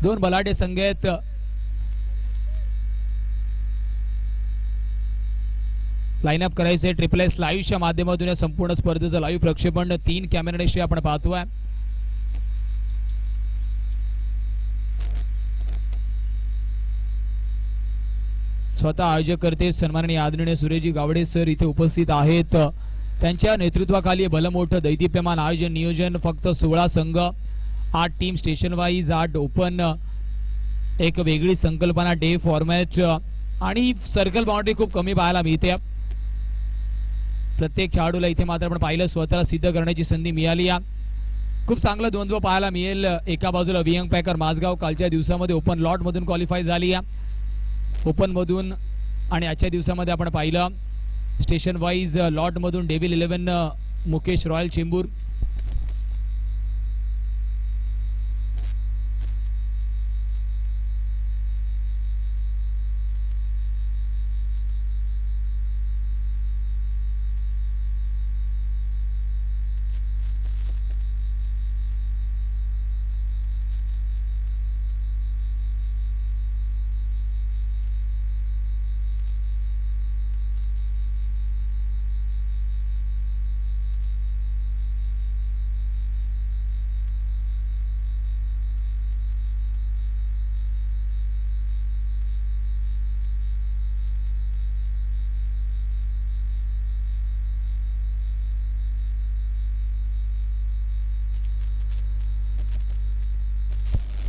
दोन बलाढ्य संघ आहेत. लाईनअप करायचे ट्रिपल एस लाईव्हच्या माध्यमातून या संपूर्ण स्पर्धेचं लाईव्ह प्रक्षेपण 3 कॅमेराशी आपण पाहतोय. स्वतः आयोजक करते सन्माननीय आदरणीय सुरेशजी गावडे सर इथे उपस्थित आहेत. त्यांच्या नेतृत्वाखाली भलमोठं दैदिप्यमान आयोजन नियोजन. फक्त 16 संघ, 8 टीम स्टेशन वाईज, 8 ओपन, एक वेगळी संकल्पना डे फॉर्मॅट आणि सर्कल बाउंड्री खूप कमी पाहायला मिळते. प्रत्येक खेळाडूला इथे मात्र आपण पाहिलं स्वतःला सिद्ध करण्याची संधी मिळाली. खूप चांगला द्वंद्व पाहायला मिळेल. एका बाजूला वियंग पॅकर माझगाव कालच्या दिवसामध्ये ओपन लॉट मधून क्वालिफाय झाली. ओपन मधून आणि आजच्या दिवसामध्ये आपण पाहिलं स्टेशन वाईज लॉट मधून डेव्हिल 11 मुकेश रॉयल चेंबूर.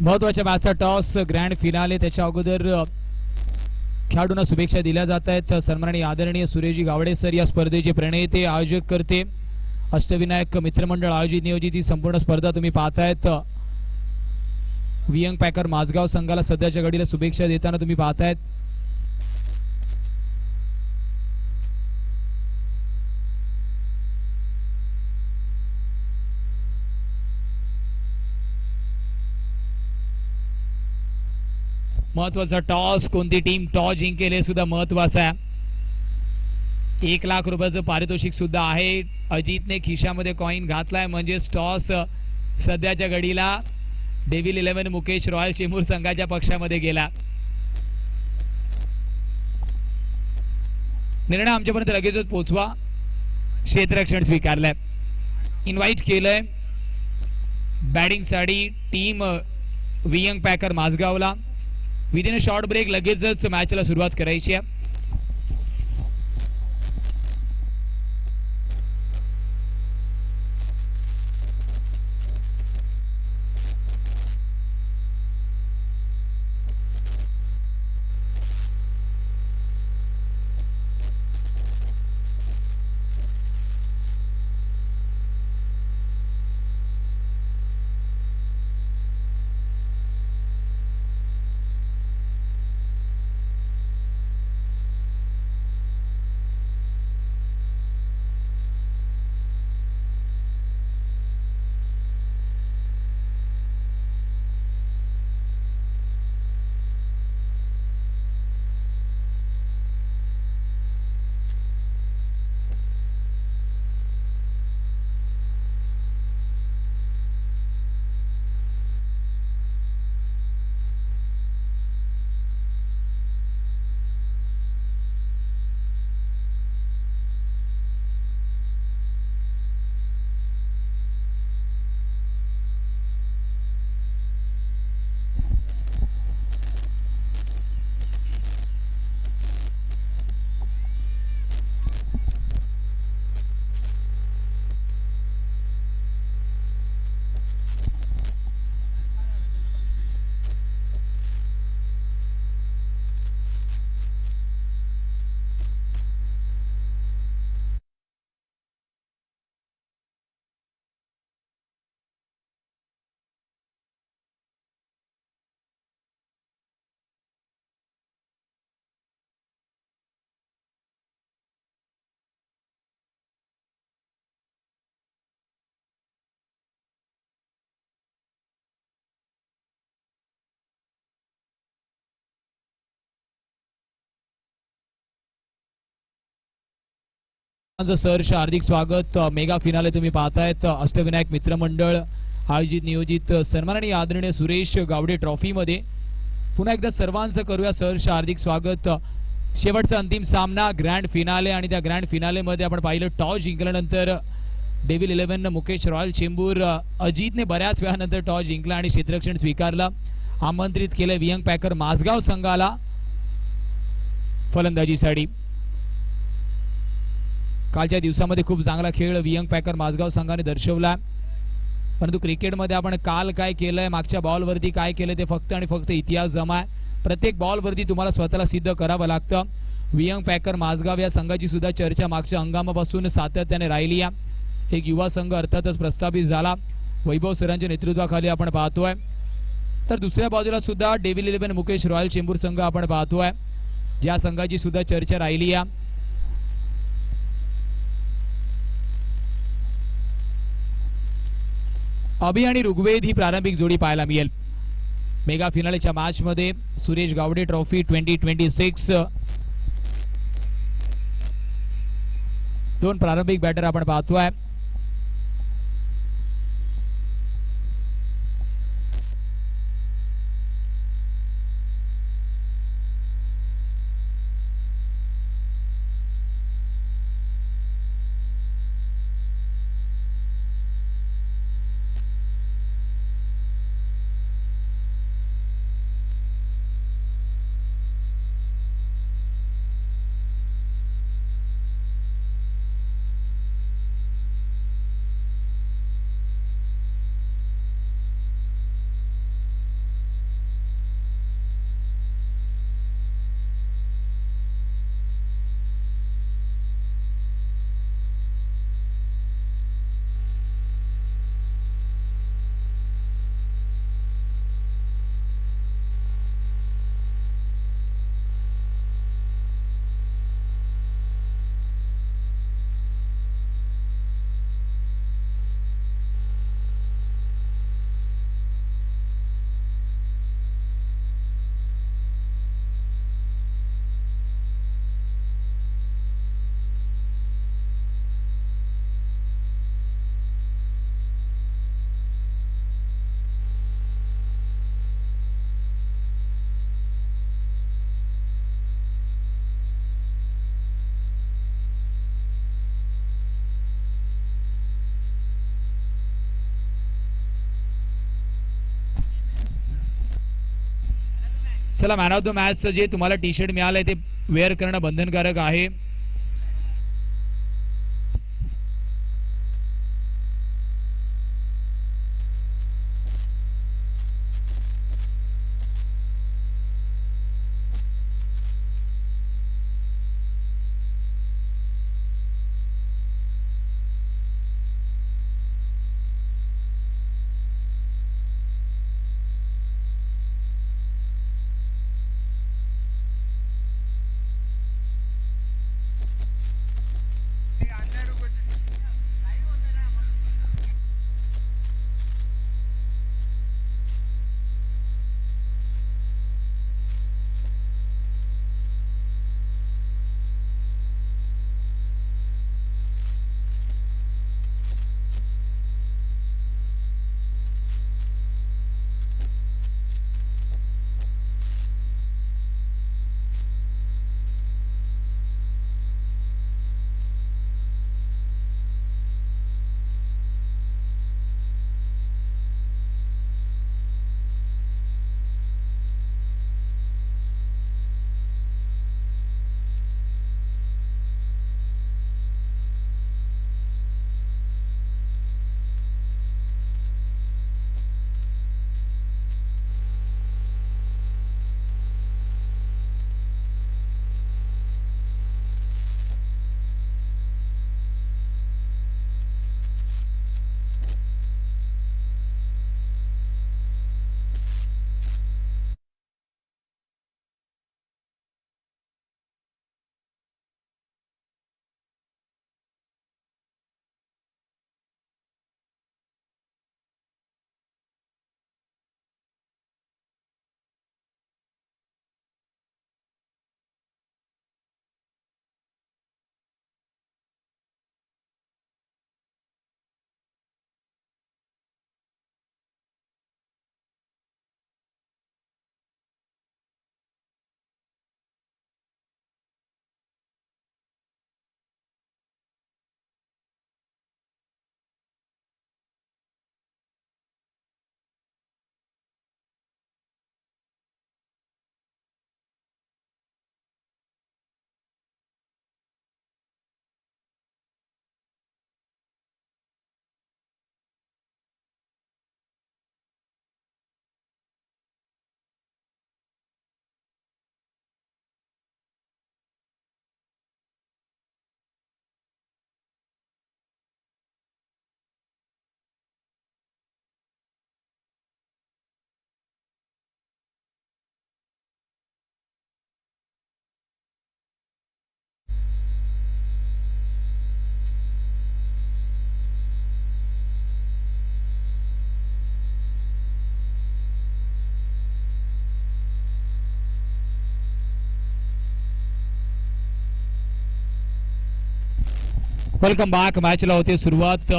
महत्वाच्या मॅचचा टॉस ग्रँड फिनाले. त्याच्या अगोदर खेळाडूंना शुभेच्छा दिल्या जात आहेत. सन्माननीय आदरणीय सुरेशजी गावडे सर या स्पर्धेचे प्रणेते आयोजक करते अष्टविनायक मित्रमंडळ आयोजित नियोजित ही संपूर्ण स्पर्धा तुम्ही पाहतायत. वियंग पॅकर माझगाव संघाला सध्याच्या घडीला शुभेच्छा देताना तुम्ही पाहतायत. महत्वाचा टॉस. कोणती टीम टॉस जिंकेल हे सुद्धा महत्वाचं आहे. 1 लाख रुपयाचं पारितोषिक सुद्धा आहे. अजितने खिशामध्ये कॉइन घातलाय म्हणजेच टॉस सध्याच्या घडीला डेव्हिल 11 मुकेश रॉयल चेंबूर संघाच्या पक्षामध्ये गेला. निर्णय आमच्यापर्यंत लगेचच पोहोचवा. क्षेत्ररक्षण स्वीकारलंय. इन्व्हाइट केलंय बॅटिंग साठी टीम वियंग पॅकर माझगावला. विदिन अ शॉर्ट ब्रेक लगेचच मॅचला सुरुवात करायची आहे. सहर्ष हार्दिक स्वागत. मेगा फिनाले तुम्ही पाहतायत. अष्टविनायक मित्रमंडळ आयोजित नियोजित सन्माननीय आदरणीय सुरेश गावडे ट्रॉफी मध्ये पुन्हा एकदा सर्वांचं करूया सहर्ष हार्दिक स्वागत. शेवटचा अंतिम सामना ग्रँड फिनाले आणि त्या ग्रँड फिनाले मध्ये आपण पाहिलं टॉस जिंकल्यानंतर डेव्हिल 11 मुकेश रॉयल चेंबूर अजितने बऱ्याच वेळानंतर टॉस जिंकला आणि क्षेत्ररक्षण स्वीकारलं. आमंत्रित केलं वियंग पॅकर माझगाव संघाला फलंदाजीसाठी. कालच्या दिवसामध्ये खूप चांगला खेळ वियंग पॅकर माझगाव संघाने दर्शवला. परंतु क्रिकेटमध्ये आपण काल काय केलंय मागच्या बॉलवरती काय केलं ते फक्त आणि फक्त इतिहास जमा आहे. प्रत्येक बॉलवरती तुम्हाला स्वतःला सिद्ध करावं लागतं. वियंग पॅकर माझगाव या संघाची सुद्धा चर्चा मागच्या हंगामापासून सातत्याने राहिली आहे. एक युवा संघ अर्थातच प्रस्थापित झाला वैभव सरांच्या नेतृत्वाखाली आपण पाहतोय. तर दुसऱ्या बाजूला सुद्धा डेव्हिल 11 मुकेश रॉयल चेंबूर संघ आपण पाहतोय ज्या संघाची सुद्धा चर्चा राहिली आहे. अभि आणि ऋग्वेद ही प्रारंभिक जोडी पाहायला मिळेल. मेगा फिनालेच्या मॅच मध्ये सुरेश गावडे ट्रॉफी 2026 दोन प्रारंभिक बॅटर आपण पाहतोय. चला मॅन ऑफ द मॅच जे तुम्हाला टी शर्ट मिळालंय ते वेअर करणं बंधनकारक आहे. Welcome back. मॅचला होते सुरुवात.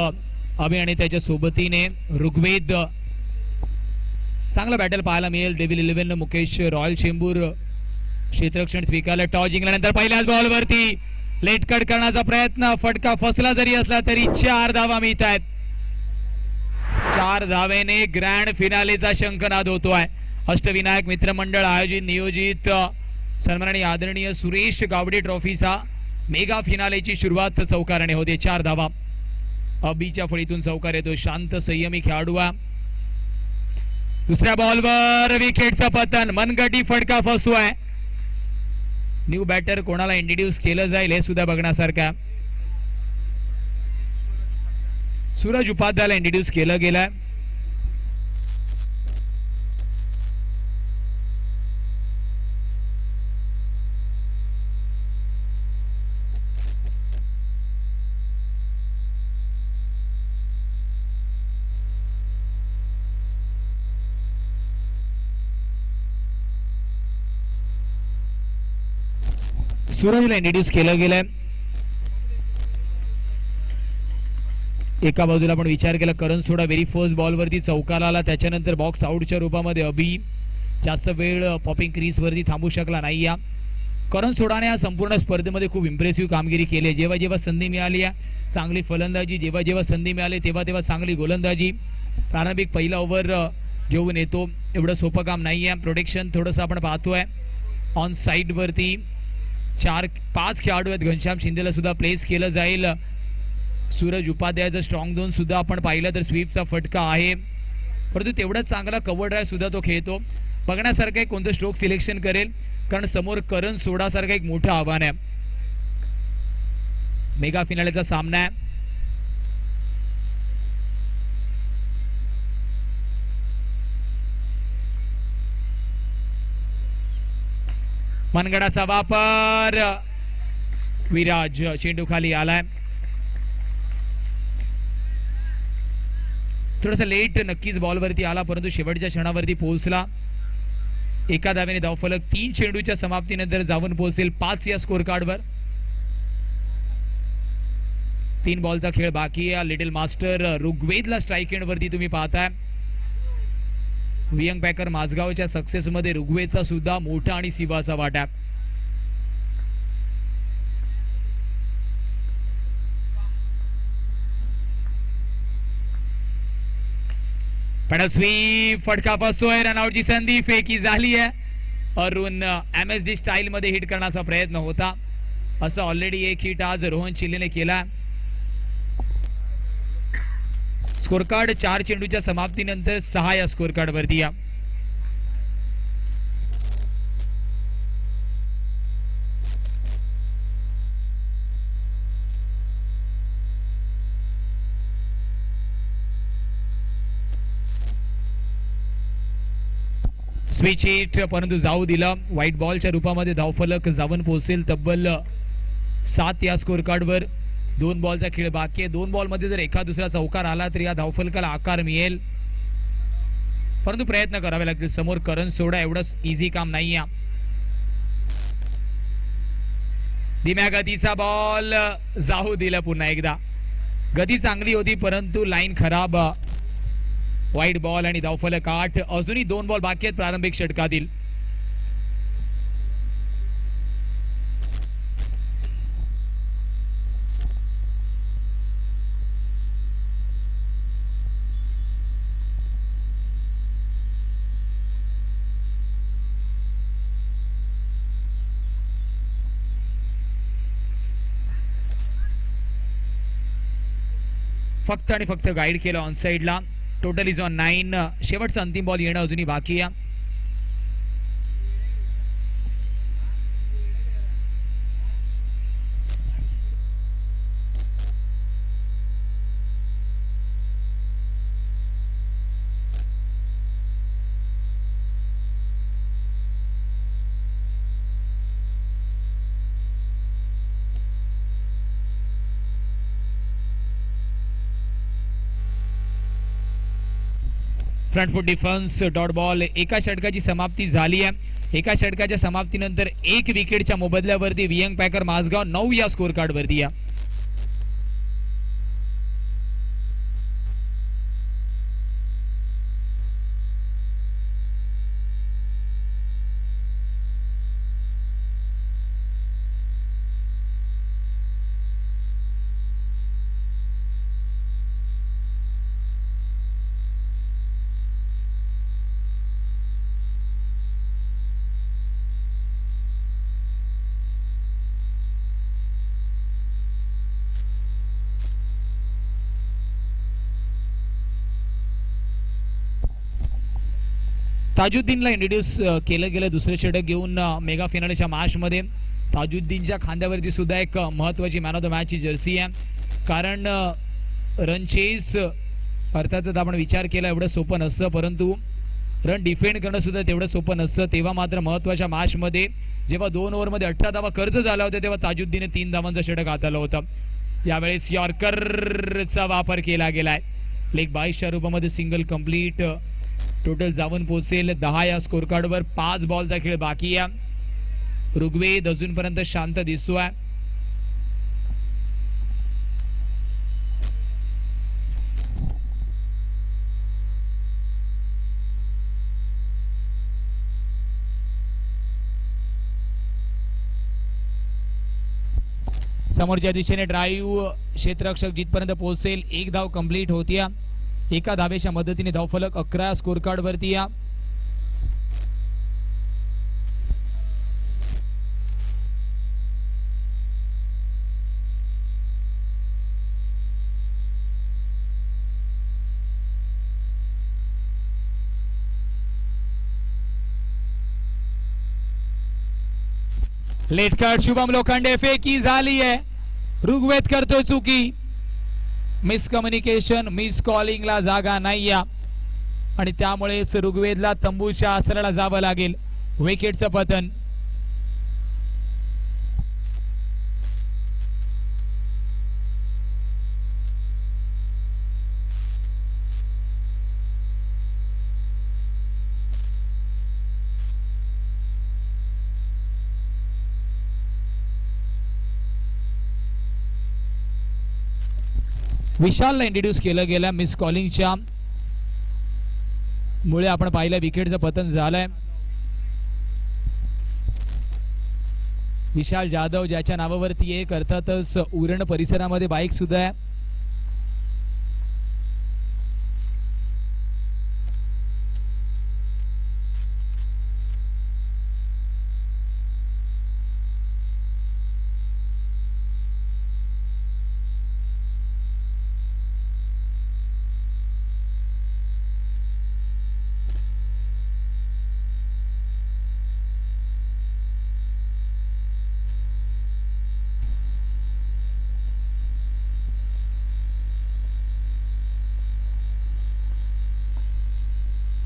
अभि आणि त्याच्या सोबतीने ऋग्वेद. चांगला बॅटल पाहायला मिळेल. डेव्हिल 11 मुकेश रॉयल चेंबूर क्षेत्ररक्षण स्वीकारलं. टॉस जिंकल्यानंतर पहिल्याच बॉलवरती लेट कट करण्याचा प्रयत्न. फटका फसला जरी असला तरी 4 धावा मिळत आहेत. 4 धावेने ग्रँड फिनालेचा शंखनाद होतोय. अष्टविनायक मित्रमंडळ आयोजित नियोजित सन्माननीय आदरणीय सुरेश गावडे ट्रॉफीचा मेगा फिनालेची सुरुवात चौकाराने होते. 4 धावा. अबीच्या फळीतून चौकार येतो. शांत संयमी खेळाडू. दुसऱ्या बॉलवर विकेटचं पतन. मनगटी फटका फसतोय. न्यू बॅटर कोणाला इंट्रोड्यूस केलं जाईल हे सुद्धा बघण्यासारखं. सूरज उपाध्यायला इंट्रोड्यूस केलं गेलंय. सूरजला इंट्रोड्यूस केलं गेलंय. एका बाजूला आपण विचार केला करण सोडा व्हेरी फर्स्ट बॉलवरती चौकाला आला. त्याच्यानंतर बॉक्स आउटच्या रूपामध्ये अभि जास्त वेळ पॉपिंग क्रीज वरती थांबू शकला नाही. या करण सोडाने या संपूर्ण स्पर्धेमध्ये खूप इम्प्रेसिव्ह कामगिरी केली. जेव्हा जेव्हा संधी मिळाली चांगली फलंदाजी, जेव्हा जेव्हा संधी मिळाली तेव्हा तेव्हा चांगली गोलंदाजी. प्रारंभिक पहिला ओव्हर घेऊन येतो एवढं सोपं काम नाही आहे. प्रोटेक्शन थोडंसं आपण पाहतोय. ऑन साइड वरती 4-5 खेळाडू आहेत. घनश्याम शिंदेला सुद्धा प्लेस केलं जाईल. सूरज उपाध्यायचं स्ट्रॉंग झोन सुद्धा आपण पाहिलं तर स्वीपचा फटका आहे. परंतु तेवढाच चांगला कव्हर ड्राईव्ह सुद्धा तो खेळतो. बघण्यासारखं आहे कोणतं स्ट्रोक सिलेक्शन करेल, कारण समोर करण सोडासारखं एक मोठं आव्हान आहे. मेगा फिनालेचा सामना आहे. मनगडाचा वापर. विराज चेंडू खाली आलाय. थोडासा लेट नक्कीच बॉलवरती आला, परंतु शेवटच्या क्षणावरती पोहोचला. एका धावेने धावफलक 3 चेंडूच्या समाप्तीनंतर जाऊन पोहोचेल 5 या स्कोर कार्डवर. 3 बॉलचा खेळ बाकी आहे. लिटिल मास्टर ऋग्वेदला स्ट्राईक एंड वरती तुम्ही पाहताय. वियंग पॅकर माझगावच्या सक्सेस मध्ये ऋग्वेदचा सुद्धा मोठा आणि सिवाचा वाटा. पॅडल स्वीप फटका फसतोय. रनआउटची संधी फेकी झाली आहे. अरुण MSD स्टाईल मध्ये हिट करण्याचा प्रयत्न होता. असं ऑलरेडी एक हिट आज रोहन चिल्लेने केला. स्कोर कार्ड 4 चेंडूच्या समाप्तीनंतर 6 या स्कोर कार्ड वरती. या स्विच हिट परंतु जाऊ दिला. व्हाईट बॉलच्या रूपामध्ये धावफलक जाऊन पोहोचेल तब्बल 7 या स्कोर कार्डवर. 2 बॉलचा खेळ बाकी आहे. 2 बॉल मध्ये जर एका दुसरा चौकार आला तर या धावफलकाला आकार मिळेल, परंतु प्रयत्न करावे लागतील. समोर करण सोडा एवढंच इझी काम नाही. धीम्या गतीचा बॉल जाऊ दिला. पुन्हा एकदा गती चांगली होती परंतु लाईन खराब. वाईट बॉल आणि धावफलक 8. अजूनही 2 बॉल बाकी आहेत प्रारंभिक षटकातील. फक्त आणि फक्त गाईड केलं ऑन साइडला. Total is on 9. शेवटचा अंतिम बॉल येणं अजूनही बाकी आहे. Front foot defence dot ball. एका षटकाची समाप्ती झाली आहे. एका षटकाच्या समाप्तीनंतर 1 विकेटच्या मोबदल्यावरती वियंग पॅकर माझगाव 9 या स्कोर कार्ड वरती. ताजुद्दीनला इंट्रोड्यूस केलं गेलं दुसरं षटक घेऊन मेगा फिनालेच्या मॅच मध्ये. ताजुद्दीनच्या खांद्यावरती सुद्धा एक महत्त्वाची मॅन ऑफ द मॅचची जर्सी आहे, कारण रन चेस अर्थातच आपण विचार केला एवढं सोपं नसतं, परंतु रन डिफेंड करणं सुद्धा तेवढं सोपं नसतं. तेव्हा मात्र महत्त्वाच्या मॅच मध्ये जेव्हा 2 ओव्हरमध्ये 18 धावा खर्च झाला होता तेव्हा ताजुद्दीनने 3 धावांचं षटक हाताळलं होतं. यावेळेस यॉर्करचा वापर केला गेलाय. लेग 22च्या रूपामध्ये सिंगल कंप्लीट. टोटल जाऊन पोहोचेल 10 या स्कोर कार्डवर. 5 बॉलचा खेळ बाकी आहे. ऋग्वेद अजूनपर्यंत शांत दिसतोय. समोरच्या दिशेने ड्राईव्ह क्षेत्ररक्षक जिथपर्यंत पोहोचेल 1 धाव कंप्लीट होतीया. एका धावेच्या मदतीने धावफलक 11 स्कोर कार्ड वरती या. लेट कार्ड शुभम लोखंडे फेकी झाली आहे. ऋग्वेद करतोय चुकी. मिसकम्युनिकेशन, मिस कॉलिंगला जागा नाही या आणि त्यामुळेच ऋग्वेदला तंबूच्या आसराला जावं लागेल. विकेटचं पतन. विशालला इंट्रोड्यूस केलं गेलं मिस कॉलिंगच्या मुळे आपण पाहिलं विकेटचं पतन झालंय. विशाल जाधव ज्याच्या नावावरती एक अर्थातच उरण परिसरामध्ये बाईक सुद्धा आहे.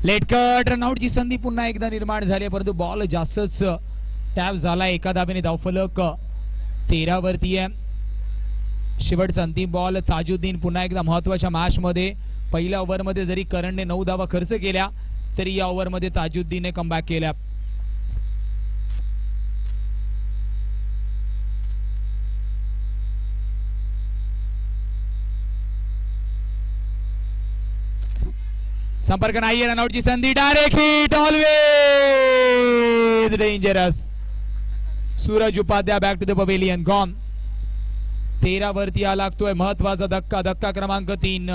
लेट कट रनआउटची संधी पुन्हा एकदा निर्माण झाली, परंतु बॉल जास्तच टॅप झाला. एका धावेने धावफलक 13 वरती आहे. शेवटचा अंतिम बॉल. ताजुद्दीन पुन्हा एकदा महत्वाच्या मॅच मध्ये. पहिल्या ओव्हरमध्ये जरी करणने 9 धावा खर्च केल्या तरी या ओव्हरमध्ये ताजुद्दीनने कमबॅक केला. संपर्क नाहीये. रनआउटची संधी. Direct hit. Always dangerous. Suraj Upadhyay back to the pavilion. Gone. 13 वरती या लागतोय महत्वाचा धक्का. धक्का क्रमांक 3.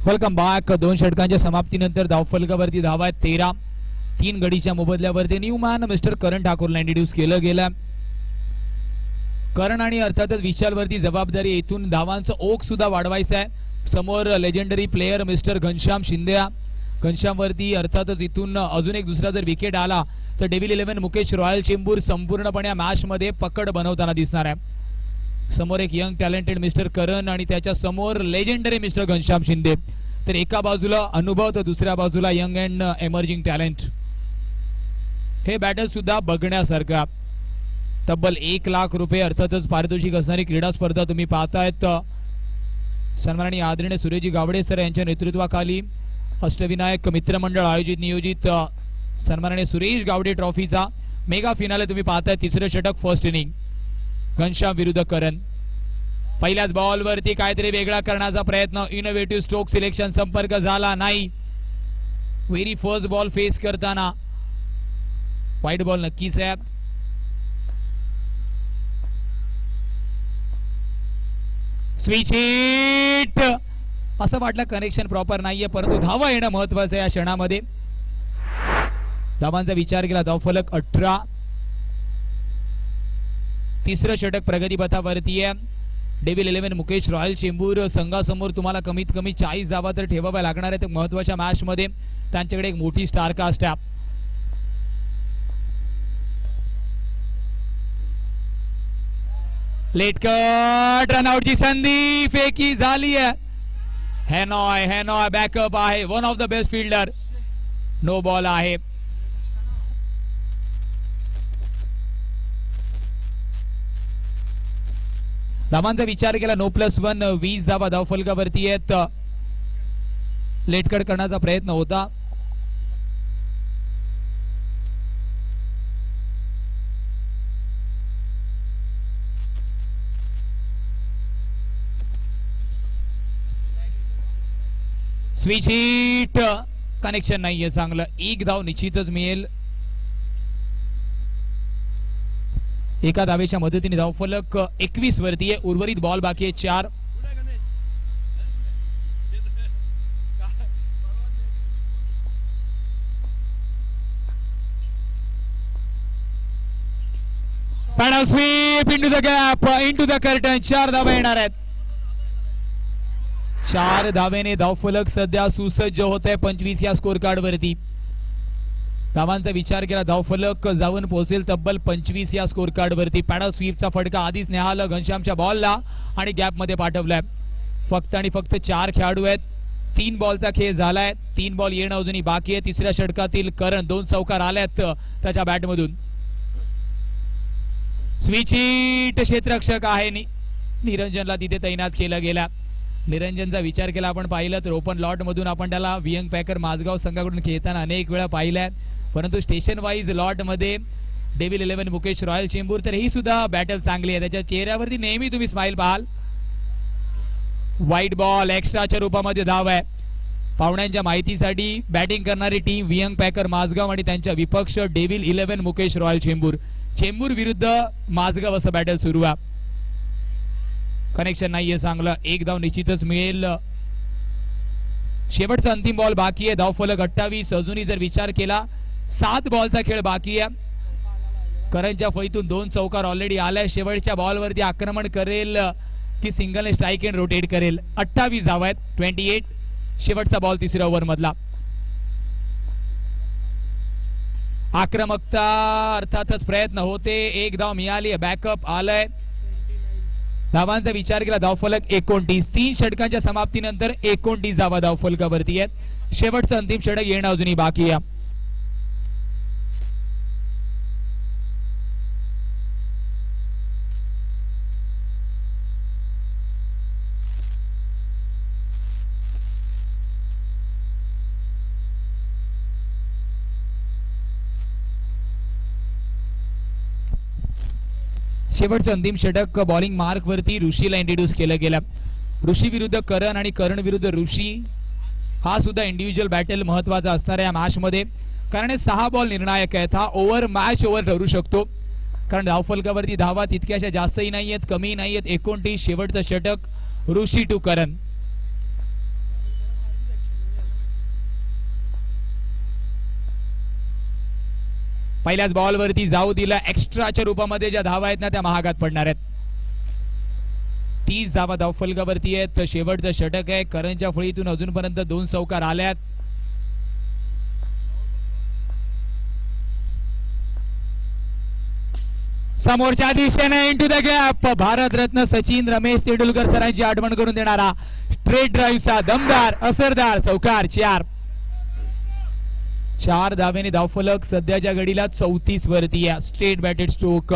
Welcome back. 2 षटकांच्या समाप्तीनंतर धावफलकावरती धावा आहेत 13. 3 गडीच्या मोबदल्यावरती न्यू मॅन मिस्टर करण ठाकूरला इंट्रोड्यूस केलं गेलं. करण आणि अर्थातच विशालवरती जबाबदारी येथून धावांचं ओक सुद्धा वाढवायचं आहे. समोर legendary player mister Ghanshyam Shinde. Ghanshyam वरती अर्थातच इथून अजून एक दुसरा जर विकेट आला तर डेव्हिल 11 मुकेश रॉयल चेंबूर संपूर्णपणे मॅच मध्ये पकड बनवताना दिसणार आहे. समोर एक यंग टॅलेंटेड मिस्टर करण आणि त्याच्या समोर लेजेंडरी मिस्टर घनश्याम शिंदे. तर एका बाजूला अनुभव तर दुसऱ्या बाजूला यंग अँड एमर्जिंग टॅलेंट. हे बॅटल सुद्धा बघण्यासारखा. तब्बल 1 लाख रुपये अर्थातच पारितोषिक असणारी क्रीडा स्पर्धा तुम्ही पाहतायत. सन्माननीय आदरणीय सुरेजी गावडे सर यांच्या नेतृत्वाखाली अष्टविनायक मित्रमंडळ आयोजित नियोजित सन्माननीय सुरेश गावडे ट्रॉफीचा मेगा फिनाले तुम्ही पाहताय. तिसरं षटक फर्स्ट इनिंग. घनश्याम विरुद्ध करण. पहिल्याच बॉल वरती काहीतरी वेगळा करण्याचा प्रयत्न. Innovative stroke selection. संपर्क झाला नाही. व्हेरी फर्स्ट बॉल फेस करताना वाईट बॉल नक्कीच आहे. Switch hit. असं वाटलं कनेक्शन प्रॉपर नाहीये, परंतु धावा येणं महत्वाचं आहे या क्षणामध्ये. धावांचा विचार केला धावफलक 18. तिसरं षटक प्रगतीपथावरती आहे. डेव्हिल 11 मुकेश रॉयल चेंबूर संघासमोर तुम्हाला कमीत कमी 40 धावा तर ठेवाव्या लागणार आहेत महत्वाच्या मॅच मध्ये. त्यांच्याकडे एक मोठी स्टार कास्ट आहे. लेट कट रनआउटची संधी फेकी झाली आहे. हेनॉय बॅकअप आहे. One of the best fielder. No ball आहे. धावांचा विचार केला नो+1 20 धावा धावफलकावरती आहेत. लेटकट करण्याचा प्रयत्न होता. Switch hit. कनेक्शन नाहीये चांगलं. एक धाव निश्चितच मिळेल. एका धावेच्या मदतीने धावफलक 21 वरती आहे. उर्वरित बॉल बाकी आहे 4. Paddle sweep into the gap into the curtain. 4 धावा येणार आहेत. 4 धावेने धावफलक सध्या सुसज्ज होत आहे 25 या स्कोर कार्ड वरती. धावांचा विचार केला धावफलक जाऊन पोहोचेल तब्बल 25 या स्कोर कार्ड वरती. पॅडल स्वीपचा फटका आधीच नेहाल घनश्यामच्या बॉलला आणि गॅप मध्ये पाठवलाय. फक्त आणि फक्त 4 खेळाडू आहेत. 3 बॉलचा खेळ झालाय. 3 बॉल येणं अजूनही बाकी आहे. तिसऱ्या षटकातील करण 2 चौकार आल्यात त्याच्या बॅटमधून. Switch hit. क्षेत्ररक्षक आहे निरंजनला तिथे तैनात केला गेला. निरंजनचा विचार केला आपण पाहिलं तर ओपन लॉट मधून आपण त्याला वियंग पॅकर माझगाव संघाकडून खेळताना अनेक वेळा पाहिलाय. परंतु स्टेशन वाईज लॉट मध्ये डेव्हिल 11 मुकेश रॉयल चेंबूर तर ही सुद्धा बॅटल चांगली आहे. त्याच्या चेहऱ्यावरती नेहमी तुम्ही स्माइल पाहाल. व्हाईट बॉल एक्स्ट्राच्या रूपामध्ये धाव आहे. पाहुण्यांच्या माहितीसाठी बॅटिंग करणारी टीम वियंग पॅकर माझगाव आणि त्यांच्या विपक्ष डेव्हिल 11 मुकेश रॉयल चेंबूर. चेंबूर विरुद्ध माझगाव असं बॅटल सुरू आहे. कनेक्शन नाहीये चांगलं. एक धाव निश्चितच मिळेल. शेवटचा अंतिम बॉल बाकी आहे. धावफलक 28. अजूनही जर विचार केला 7 बॉलचा खेळ बाकी आहे. करणच्या फळीतून 2 चौकार ऑलरेडी आलाय. शेवटच्या बॉलवरती आक्रमण करेल की सिंगलने स्ट्राईक अँड रोटेट करेल. 28 धावा आहेत. 28. शेवटचा बॉल तिसऱ्या ओव्हर मधला. आक्रमकता अर्थातच प्रयत्न होते. एक धाव मिळाली. बॅकअप आलाय. धावांचा विचार केला धावफलक 29. 3 षटकांच्या समाप्तीनंतर 29 धावा धावफलकावरती आहेत. शेवटचं अंतिम षटक येणं अजूनही बाकी आहे. शेवटचं अंतिम षटक बॉलिंग मार्क वरती ऋषीला इंट्रोड्यूस केलं गेलं. ऋषी विरुद्ध करण आणि करण विरुद्ध ऋषी हा सुद्धा इंडिव्हिज्युअल बॅटल महत्वाचा असणार आहे या मॅच मध्ये. कारण 6 बॉल निर्णायक आहेत. हा ओव्हर मॅच ओव्हर ठरू शकतो. कारण धावफलकावरती धावा तितक्याशा जास्तही नाही आहेत कमी नाही आहेत. 29. शेवटचं षटक ऋषी टू करण. पहिल्याच बॉलवरती जाऊ दिला. एक्स्ट्राच्या रूपामध्ये ज्या धावा आहेत ना त्या महागात पडणार आहेत. 30 धावा धावफलकावरती आहेत. शेवटचं षटक आहे. करणच्या फळीतून अजूनपर्यंत 2 चौकार आल्यात. समोरच्या दिशेने into the gap Bharat Ratna Sachin Ramesh Tendulkar सरांची आठवण करून देणारा स्ट्रेट ड्राईव्हचा दमदार असरदार चौकार. 4 धावेने धावफलक सध्याच्या घडीला 34 वरती आहे. Straight batted stroke.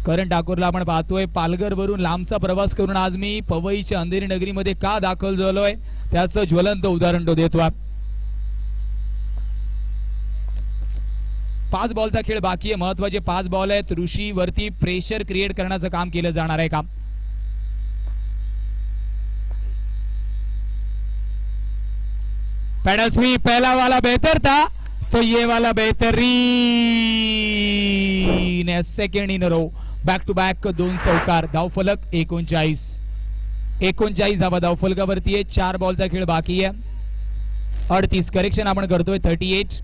करण ठाकूरला आपण पाहतोय पालघर वरून लांबचा प्रवास करून आज मी पवईच्या अंधेरी नगरीमध्ये का दाखल झालोय त्याचं ज्वलंत उदाहरण तो देतोय. 5 बॉलचा खेळ बाकी आहे. महत्वाचे 5 बॉल आहेत. ऋषी वरती प्रेशर क्रिएट करण्याचं काम केलं जाणार आहे. काम पैडल स्वीप पहला वाला बेहतर था तो ये वाला बेहतरीन है, second in row, back to back दोन चौकार. धावफलक 39 धावा धावफलकावरती आहे. 4 बॉलचा खेळ बाकी आहे. 38 करेक्शन आपण करतोय. 38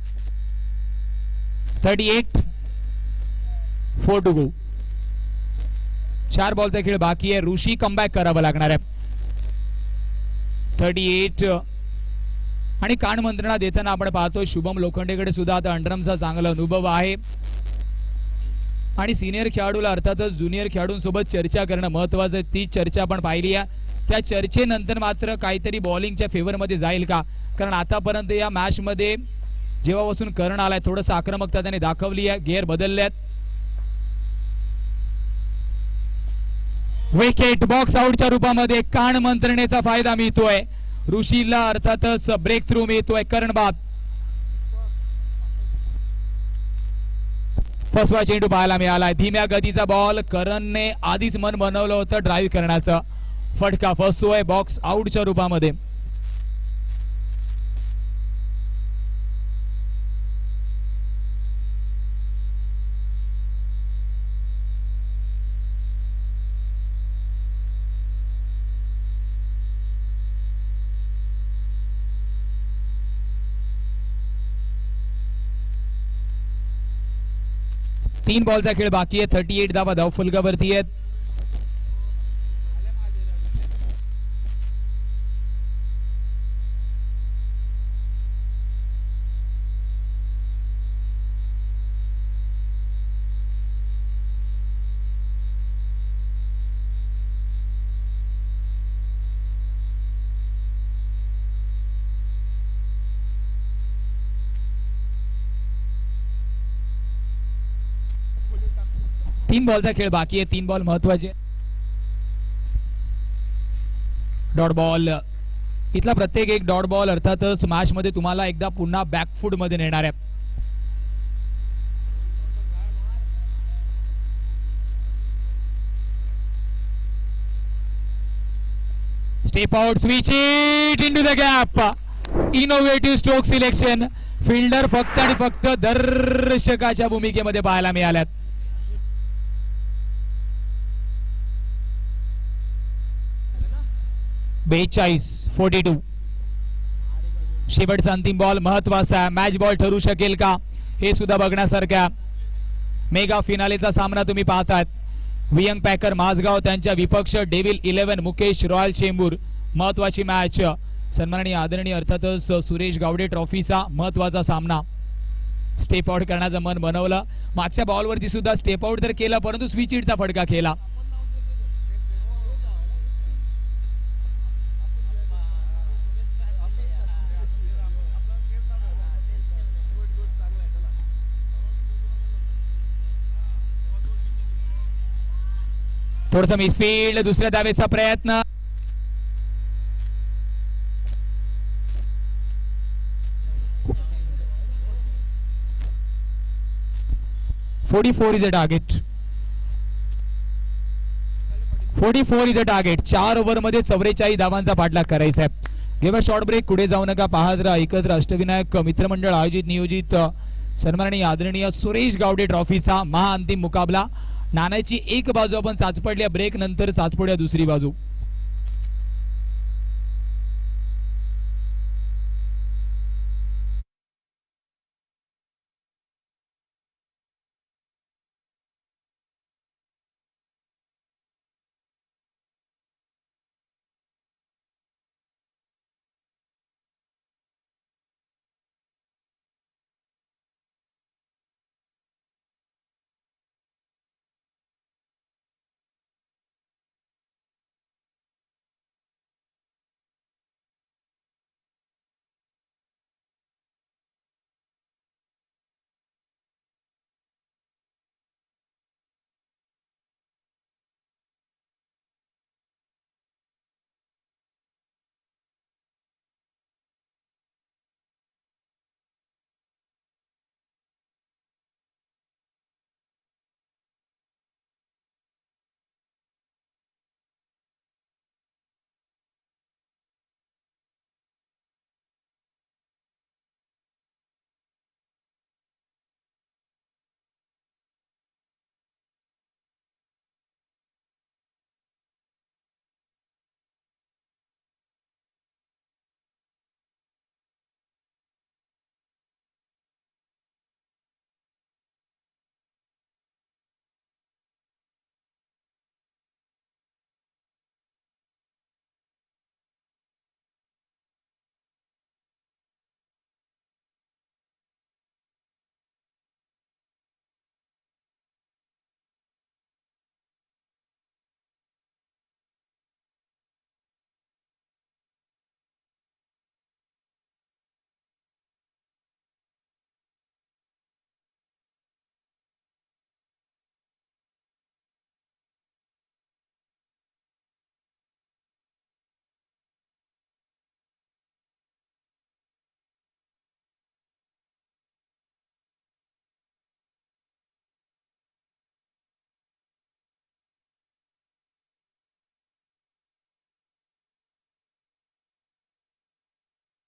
4 टू गो. 4 बॉलचा खेळ बाकी आहे. ऋषी कमबॅक करावं लागणार आहे. 38 आणि कान मंत्रणा देताना आपण पाहतो शुभम लोखंडेकडे सुद्धा आता अंडरमचा चांगला अनुभव आहे आणि सिनियर खेळाडूला अर्थातच ज्युनियर खेळाडूंसोबत चर्चा करणं महत्वाचं आहे. ती चर्चा आपण पाहिली आहे. त्या चर्चेनंतर मात्र काहीतरी बॉलिंगच्या फेवरमध्ये जाईल का, कारण आतापर्यंत या मॅच मध्ये जेव्हापासून करण आलाय थोडंसं आक्रमकता त्याने दाखवली आहे. गेअर बदलल्यात. विकेट बॉक्स आउटच्या रूपामध्ये कान मंत्रणेचा फायदा मिळतोय. ऋषीला अर्थातच ब्रेक थ्रू मिळतोय. करण बाद. फसवा चेंडू पाहायला मिळालाय. धीम्या गतीचा बॉल. करणने आधीच मन बनवलं होतं ड्राईव्ह करण्याचं. फटका फसतोय बॉक्स आउटच्या रूपामध्ये. तीन बॉलचा खेळ बाकी आहे. 38 धावा धावफलकावरती आहेत. तीन बॉलचा खेळ बाकी आहे. 3 बॉल महत्वाचे. Dot ball. इथला प्रत्येक एक डॉट बॉल अर्थातच मॅच मध्ये तुम्हाला एकदा पुन्हा बॅकफूट मध्ये नेणार आहे. Step out, switch it into the gap. Innovative stroke selection. Fielder फक्त आणि फक्त दर्शकाच्या भूमिकेमध्ये पाहायला मिळाल्यात. 42 शेवटचा अंतिम बॉल महत्वाचा. मॅच बॉल ठरू शकेल का हे सुद्धा बघण्यासारख्या. मेगा फिनालेचा सामना तुम्ही पाहताय. वियंग पॅकर माझगाव त्यांच्या विपक्ष डेव्हिल 11 मुकेश रॉयल चेंबूर. महत्वाची मॅच. सन्माननीय आदरणीय अर्थातच सुरेश गावडे ट्रॉफीचा महत्वाचा सामना. स्टेप आउट करण्याचं मन बनवलं. मागच्या बॉलवरती सुद्धा स्टेप आउट तर केला परंतु स्विच इटचा फटका केला. थोडसा मिसफील्ड. दुसऱ्या धावेचा प्रयत्न. Is a target. 44 is a target. 4 over मध्ये 44 धावांचा पाठलाग करायचा आहे. घेऊया शॉर्ट ब्रेक. पुढे जाऊ नका, पाहत राहा एकत्र अष्टविनायक मित्रमंडळ आयोजित नियोजित सन्माननीय आदरणीय सुरेश गावडे ट्रॉफीचा महाअंतिम मुकाबला. नाण्याची एक बाजू आपण साचपडल्या ब्रेक नंतर साचपडूया दुसरी बाजू.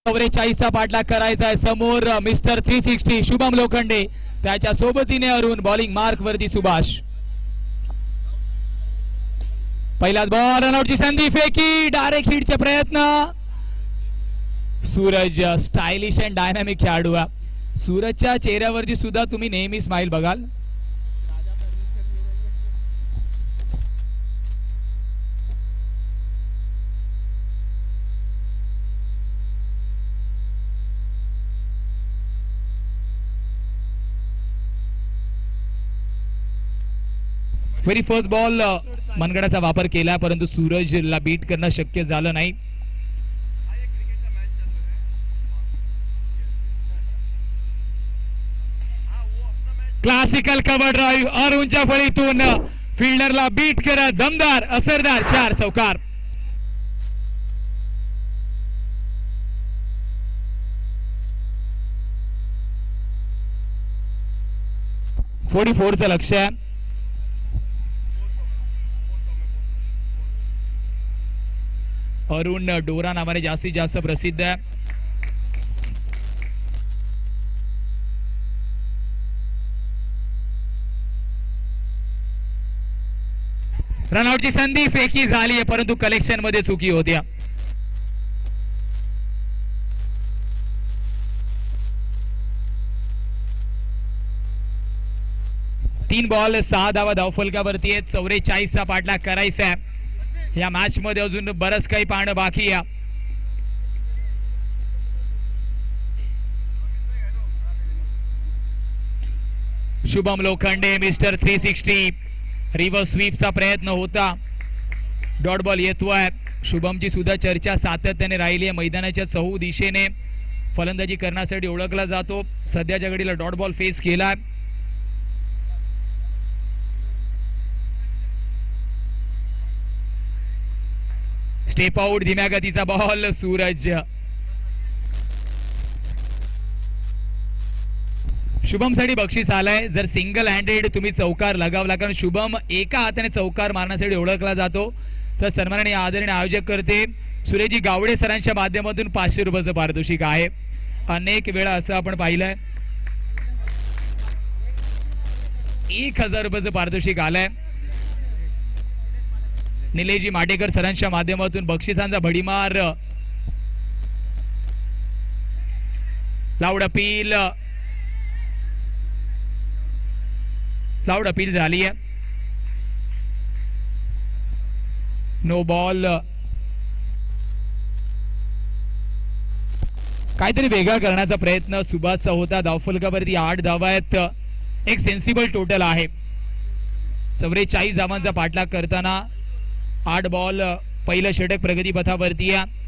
44चा पाठलाग करायचा आहे. समोर मिस्टर 360 शुभम लोखंडे, त्याच्या सोबतीने अरुण, बॉलिंग मार्क वरती सुभाष. पहिलाच बॉल, रनआउटची संधी, फेकी, डायरेक्ट हिटचे प्रयत्न. सूरज स्टायलिश अँड डायनामिक खेळाडू आहे. सूरजच्या चेहऱ्यावरती सुद्धा तुम्ही नेहमी स्माइल बघाल. व्हेरी फर्स्ट बॉल मनगडाचा वापर केला, परंतु सूरजला बीट करणं शक्य झालं नाही. क्लासिकल कव्हर ड्राईव्ह अरुणच्या फळीतून फिल्डरला बीट करत दमदार असरदार 4 चौकार. चं लक्ष आहे. अरुण डोरा नावाने जास्तीत जास्त प्रसिद्ध आहे. रनआउटची संधी, फेकी झाली आहे, परंतु कलेक्शन मध्ये चुकी होत्या. तीन बॉल 6 धावा धावफलकावरती आहेत. 44चा पाठलाग करायचा आहे. या मॅच मध्ये अजून बरंच काही पाहणं बाकी आहे. शुभम लोखंडे, मिस्टर 360, रिव्हर्स स्वीपचा प्रयत्न होता, डॉट बॉल येतोय. शुभमची सुद्धा चर्चा सातत्याने राहिली आहे. मैदानाच्या चहू दिशेने फलंदाजी करण्यासाठी ओळखला जातो. सध्याच्या घडीला डॉट बॉल फेस केला. स्टेप आउट, धीम्या गतीचा बॉल. सूरज, शुभम साठी बक्षीस आलाय जर सिंगल हँडेड तुम्ही चौकार लगावला, कारण शुभम एका हाताने चौकार मारण्यासाठी ओळखला जातो. तर सन्माननीय आदरणीय आयोजक करते सुरेजी गावडे सरांच्या माध्यमातून 500 रुपयाचं पारितोषिक आहे. अनेक वेळा असं आपण पाहिलंय 1000 रुपयाचं पारितोषिक आलंय. निलेशजी माटेकर सरांच्या माध्यमातून बक्षिसांचा भडीमार. लाऊड अपील, लाऊड अपील झाली आहे. No ball. काहीतरी वेगळा करण्याचा प्रयत्न सुभाषचा होता. धावफलकावरती 8 धावा आहेत. एक सेन्सिबल टोटल आहे. 44 धावांचा पाठलाग करताना 8 बॉल, पहिलं षटक प्रगती पथावरती आहे.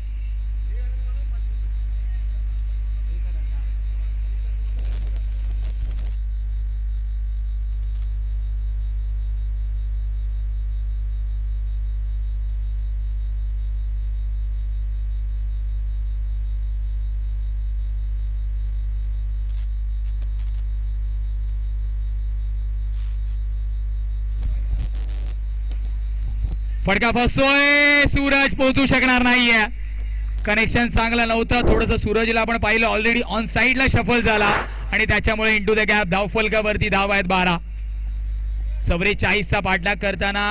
फटका फसतोय. सूरज पोहोचू शकणार नाहीये. कनेक्शन चांगलं नव्हतं. थोडंसं सूरजला आपण पाहिलं, ऑलरेडी ऑन साइडला शफल झाला आणि त्याच्यामुळे इंटू द गॅप. धावफलकावरती धाव आहेत 12. 44चा पाठलाग करताना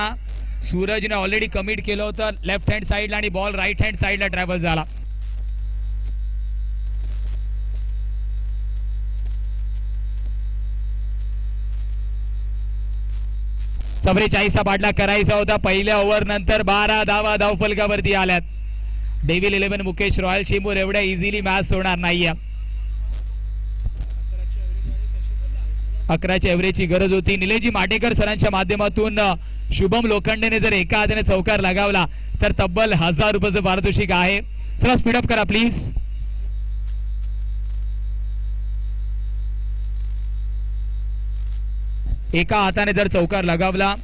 सूरजने ऑलरेडी कमिट केलं होतं लेफ्ट हँड साइडला आणि बॉल राईट हँड साइडला ट्रॅव्हल झाला. चा पाठलाग करायचा होता. पहिल्या ओव्हर नंतर 12 धावा धावफलकावरती आल्यात. डेव्हिल 11 मुकेश रॉयल चेंबूर एवढ्या इझिली मॅच सोडणार नाहीये. 11च्या एव्हरेजची गरज होती. निलेशजी माटेकर सरांच्या माध्यमातून शुभम लोखंडेने जर एका हाताने चौकार लगावला तर तब्बल 1000 रुपयाचं पारितोषिक आहे. चला स्पीडअप करा प्लीज. एका हाताने जर चौकार लगावला,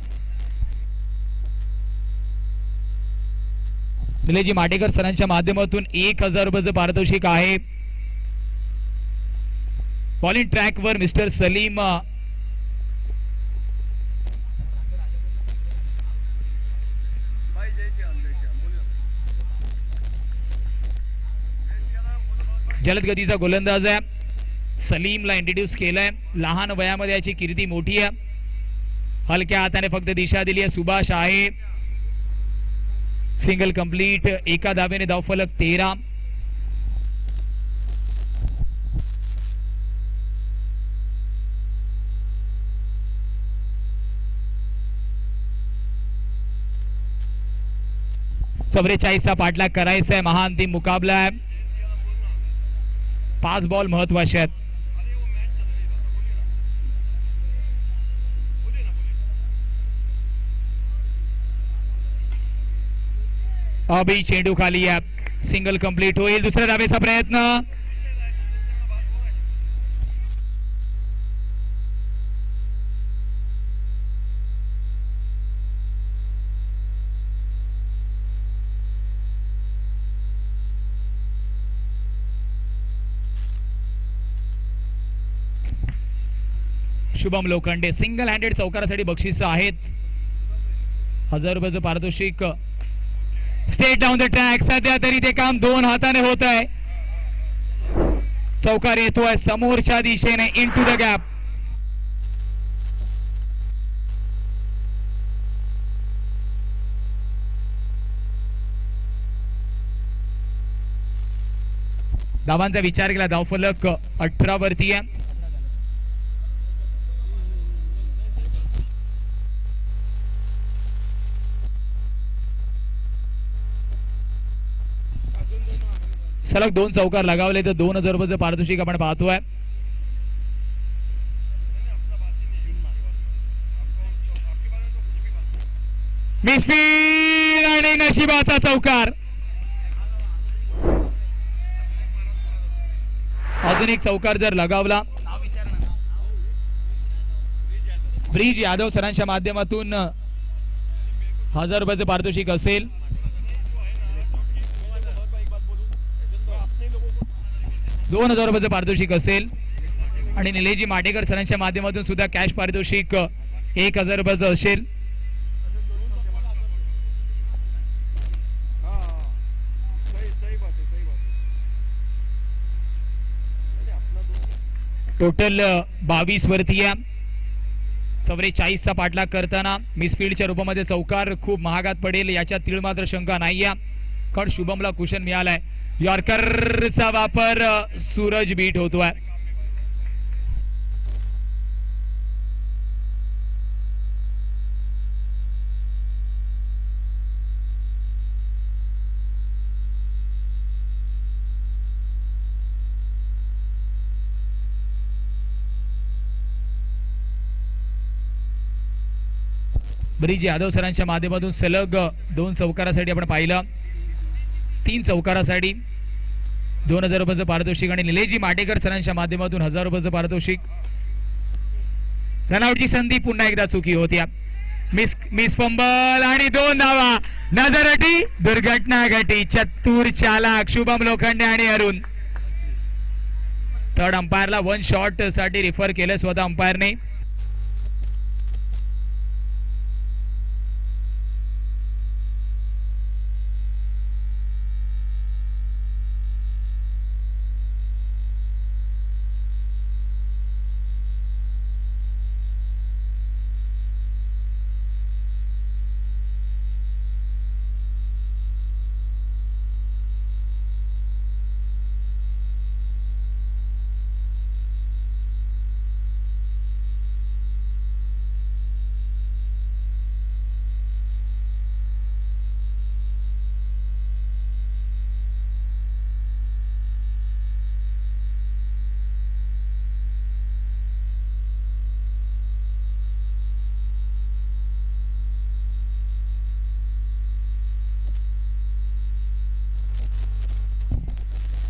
निलेशजी माटेकर सरांच्या माध्यमातून 1000 रुपयाचं पारितोषिक आहे. बॉलिंग ट्रॅकवर मिस्टर सलीम, जलद गतीचा गोलंदाज आहे. सलीमला इंट्रोड्यूस केलंय. लहान वयामध्ये याची कीर्ती मोठी आहे. हलक्या हाताने फक्त दिशा दिली आहे. सुभाष आहे. Single complete. एका धावेने धावफलक 13. चा पाठलाग करायचा आहे. महाअंतिम मुकाबला आहे. 5 बॉल महत्वाचे आहेत. अभि चेंडू खाली आहे. सिंगल कंप्लीट होईल. दुसऱ्या धावेचा प्रयत्न. शुभम लोखंडे सिंगल हँडेड चौकारासाठी बक्षीस आहेत. 1000 रुपयाचं पारितोषिक. State down the track. सध्या तरी ते काम 2 हाताने होत आहे. चौकार येतोय समोरच्या दिशेने. इन टू द गॅप. धावांचा विचार केला धावफलक 18 वरती आहे. सलग 2 चौकार लगावले तर 2000 रुपयाचं पारितोषिक आपण पाहतोय. मिसफील्ड आणि नशिबाचा चौकार. अजून एक चौकार जर लगावला. ब्रिज यादव सरांच्या माध्यमातून 1000 रुपयाचं पारितोषिक असेल. ₹2000 पारितोषिक असेल. आणि निलेशजी माटेकर सरांच्या माध्यमातून सुद्धा कॅश पारितोषिक 1000 रुपयाचं असेल. टोटल 22 वरती आहे. 44चा पाठलाग करताना मिसफील्डच्या रूपामध्ये चौकार खूप महागात पडेल याच्यात तीळ मात्र शंका नाहीये. कारण शुभमला कुशन मिळालाय. यॉर्करचा वापर. सूरज बीट होतोय. ब्रिज यादव सरांच्या माध्यमातून सलग 2 चौकारासाठी आपण पाहिलं. 3 चौकारासाठी 2000 रुपयाचं पारितोषिक. आणि निलेशजी माटेकर सरांच्या माध्यमातून 1000 रुपयाचं पारितोषिक. रनआउटची संधी पुन्हा एकदा चुकी होत्या. मिस फंबल आणि 2 धावा. नजरटी. दुर्घटना घटी. चतुर चालाक शुभम लोखंडे आणि अरुण. थर्ड अंपायरला 1 शॉट साठी रिफर केलं स्वतः अंपायरने.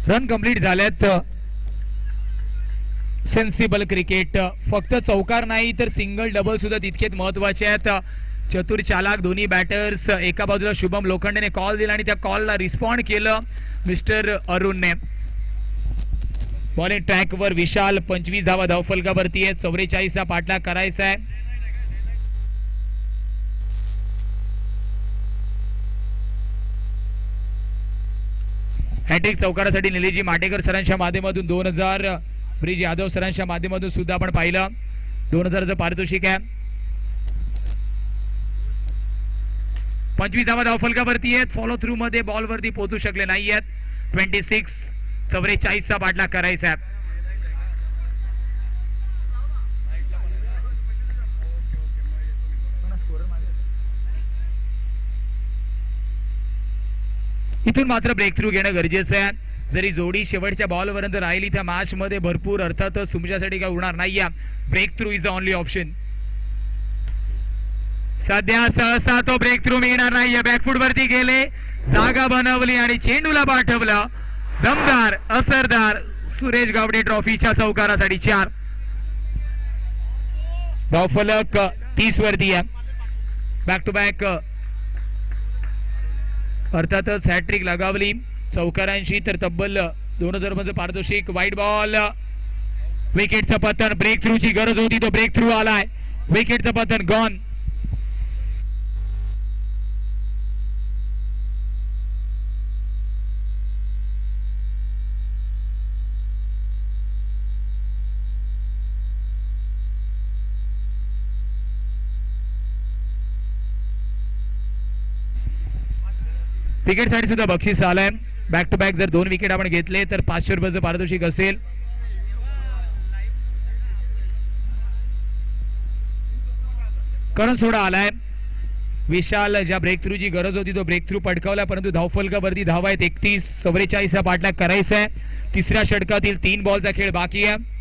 रन कंप्लीट झाल्यात. Sensible cricket. फक्त चौकार नाही तर सिंगल डबल सुद्धा तितकेच महत्वाचे आहेत. चतुर चालाक दोन्ही बॅटर्स. एका बाजूला शुभम लोखंडेने कॉल दिला आणि त्या कॉलला रिस्पॉन्ड केलं मिस्टर अरुणने. बॉलिंग ट्रॅकवर विशाल 25 धावा धावफलकावरती आहे. 44चा पाठलाग करायचा आहे. हॅट्रिक चौकारासाठी निलेजी माटेकर सरांच्या माध्यमातून 2000 ब्रिज यादव सरांच्या माध्यमातून सुद्धा आपण पाहिलं 2000चं पारितोषिक आहे. 25 धावा धावफलकावरती आहेत. फॉलो थ्रू मध्ये बॉल वरती पोहोचू शकले नाही आहेत. 26 44चा पाठलाग करायचा आहे. इथून मात्र ब्रेक थ्रू घेणं गरजेचं आहे. जरी जोडी शेवटच्या बॉलपर्यंत राहिली त्या मॅच मध्ये भरपूर अर्थातच तुमच्यासाठी काय उरणार नाहीये. Breakthrough is the only option. सध्या सहसा तो ब्रेक थ्रू मिळणार नाहीये. बॅकफूट वरती गेले, जागा बनवली आणि चेंडूला पाठवलं. दमदार असरदार सुरेश गावडे ट्रॉफीच्या चौकारासाठी 4 धावफलक 30 वरती आहे. बॅक टू बॅक अर्थातच हॅट्रिक लगावली चौकारांची तर तब्बल 2000 रुपयाचं पारितोषिक. वाईट बॉल, विकेटचं पतन. ब्रेक थ्रूची गरज होती, तो ब्रेक थ्रू आलाय. विकेटचं पतन गॉन. विकेट साठी सुद्धा बक्षीस आलंय. बॅक टू बॅक जर 2 विकेट आपण घेतले तर 500 रुपयाचं पारितोषिक असेल. करण सोडा आलाय. विशाल ज्या ब्रेक थ्रूची गरज होती तो ब्रेक थ्रू पटकावला, परंतु धावफलकावरती धावा आहेत 31. 44चा पाठलाग करायचा आहे. तिसऱ्या षटकातील 3 बॉलचा खेळ बाकी आहे.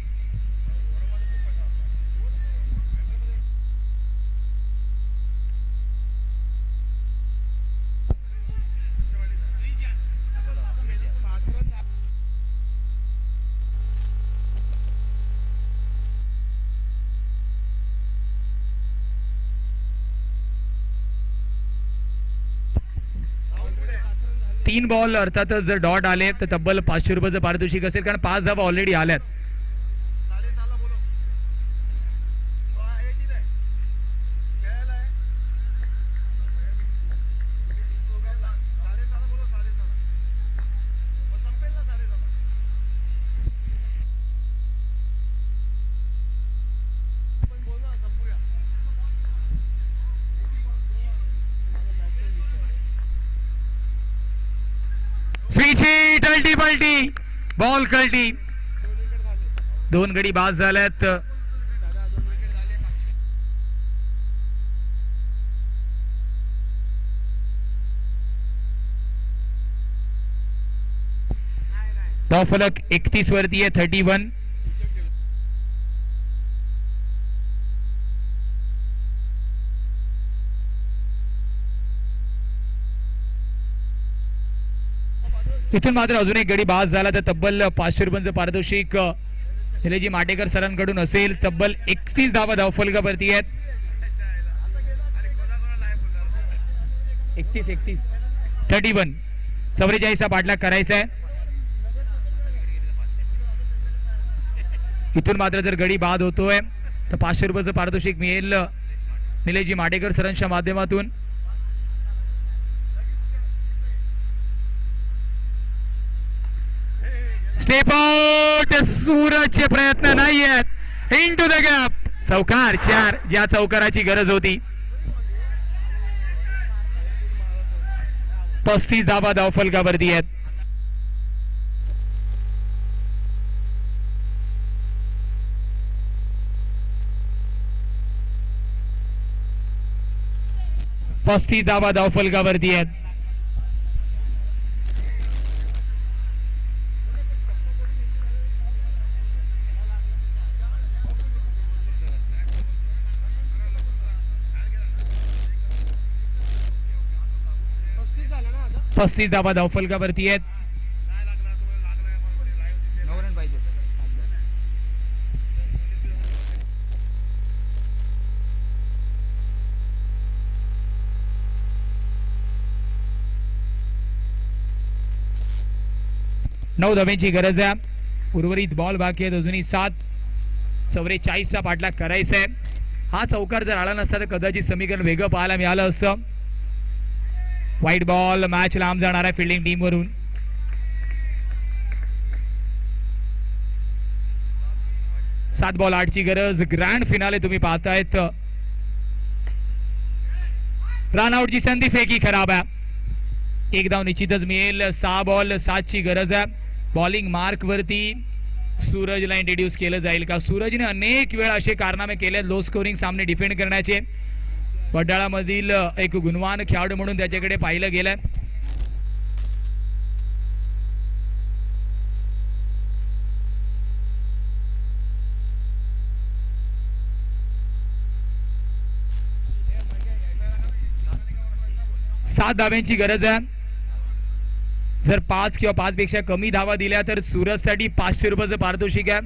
तीन बॉल अर्थातच जर डॉट आले तर तब्बल 500 रुपयाचं पारितोषिक असेल, कारण 5 धावा ऑलरेडी आल्यात. स्विची टल्टी पलटी बॉल कल्टी. 2 गडी बाद झाल्यात. धावफलक 31 वरती आहे 31. इथून मात्र अजून एक गडी बाद झाला तर तब्बल 500 रुपयांचं पारितोषिक निलेजी माटेकर सरांकडून असेल. तब्बल 31 धावा धावफलकावरती आहेत. 31 31 44चा पाठलाग करायचा आहे. इथून मात्र जर गडी बाद होतोय तर 500 रुपयाचं पारितोषिक मिळेल निलेजी माटेकर सरांच्या माध्यमातून. Step out. सूरजचे प्रयत्न नाही आहेत. Into the gap. चौकार 4 ज्या चौकाराची गरज होती. 35 धावा धावफलकावरती आहेत. पस्तीस धावा धावफलकावरती आहेत. पस्तीस धावा धावफलकावरती आहेत. नऊ धाव्यांची गरज आहे. उर्वरित बॉल बाकी आहेत अजूनही 7. 44चा पाठलाग करायचा आहे. हा चौकार जर आला नसता तर कदाचित समीकरण वेगळं पाहायला मिळालं असतं. White ball. मॅच लांब जाणार आहे फिल्डिंग टीम वरून. 7 बॉल 8 ची गरज. ग्रँड फिनाले तुम्ही पाहतायत. रनआउटची संधी, फेकी खराब आहे. एक धाव निश्चितच मिळेल. 6 बॉल 7 ची गरज आहे. बॉलिंग मार्क वरती सूरजला इंट्रोड्यूस केलं जाईल का? सूरजने अनेक वेळा असे कारनामे केले लो स्कोरिंग सामने डिफेंड करण्याचे. पड्याळामधील एक गुणवान खेळाडू म्हणून त्याच्याकडे पाहिलं गेलंय. सात धाव्यांची गरज आहे. जर 5 किंवा 5 पेक्षा कमी धावा दिल्या तर सूरजसाठी 500 रुपयाचं पारितोषिक आहे.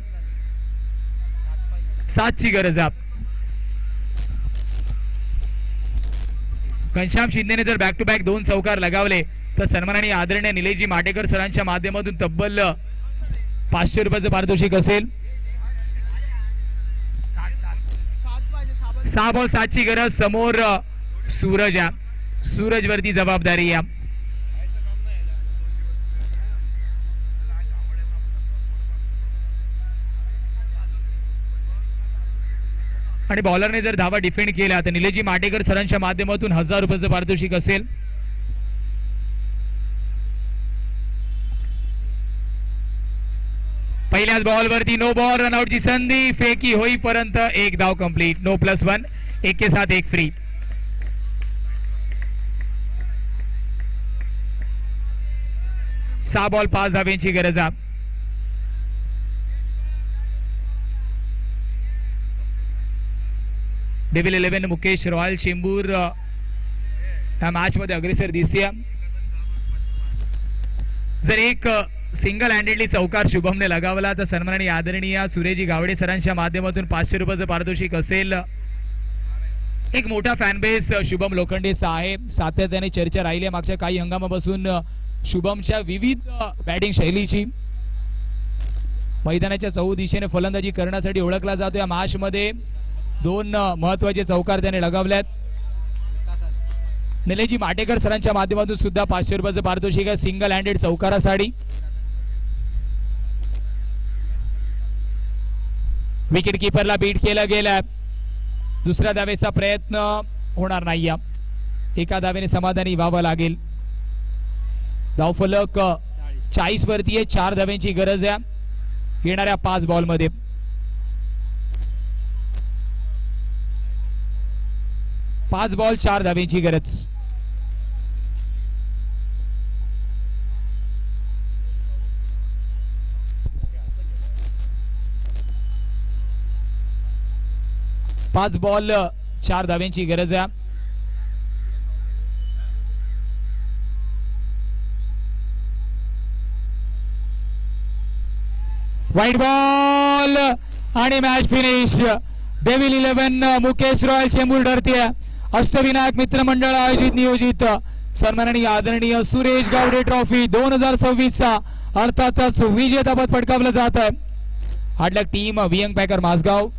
7 ची गरज आहे. घनश्याम शिंदेने जर बॅक टू बॅक 2 चौकार लगावले तर सन्माननीय आदरणीय निलेशजी माटेकर सरांच्या माध्यमातून तब्बल 500 रुपयाचं पारितोषिक असेल. 6 बॉल 7 ची गरज. समोर सूरज आहे. सूरज वरती जबाबदारी आहे. आणि बॉलरने जर धावा डिफेंड केला तर निलेशजी माटेकर सरांच्या माध्यमातून 1000 रुपयाचं पारितोषिक असेल. पहिल्याच बॉल वरती नो बॉल. रनआउटची संधी, फेकी होईपर्यंत एक धाव कंप्लीट. नो +1. 1 के साथ 1 फ्री. सहा बॉल 5 धाव्यांची गरज आहे. डेव्हिल 11 मुकेश रॉयल चेंबूर या मॅच मध्ये अग्रेसर दिसते. जर एक सिंगल हँडेडली चौकार शुभमने लगावला तर सन्माननीय आदरणीय सुरेजी गावडे सरांच्या माध्यमातून 500 रुपयाचं पारितोषिक असेल. एक मोठा फॅन बेस शुभम लोखंडेचा आहे. सातत्याने चर्चा राहिली मागच्या काही हंगामापासून शुभमच्या विविध बॅटिंग शैलीची. मैदानाच्या चहू दिशेने फलंदाजी करण्यासाठी ओळखला जातो. या मॅच मध्ये 2 महत्वाचे चौकार त्याने लगावल्यात. निलेशजी माटेकर सरांच्या माध्यमातून सुद्धा 500 रुपयाचं पारितोषिक आहे सिंगल हँडेड चौकारासाठी. विकेट कीपरला बीट केलं गेलं. दुसऱ्या धावेचा प्रयत्न होणार नाही. एका धावेने समाधानी व्हावं लागेल. धावफलक 40 वरती आहे. 4 धाव्यांची गरज आहे येणाऱ्या 5 बॉल मध्ये. पाच बॉल 4 धाव्यांची गरज. पाच बॉल 4 धाव्यांची गरज आहे. वाईट बॉल आणि match finish. Devil 11 Mukesh royal Chembur डरते. अष्टविनायक मित्र मंडळ आयोजित नियोजित सन्माननीय आदरणीय सुरेश गावडे ट्रॉफी 2026 चा अर्थातच विजेतापद पटकावलं जात आहे. हार्ड लक टीम वियंग पॅकर मासगाव.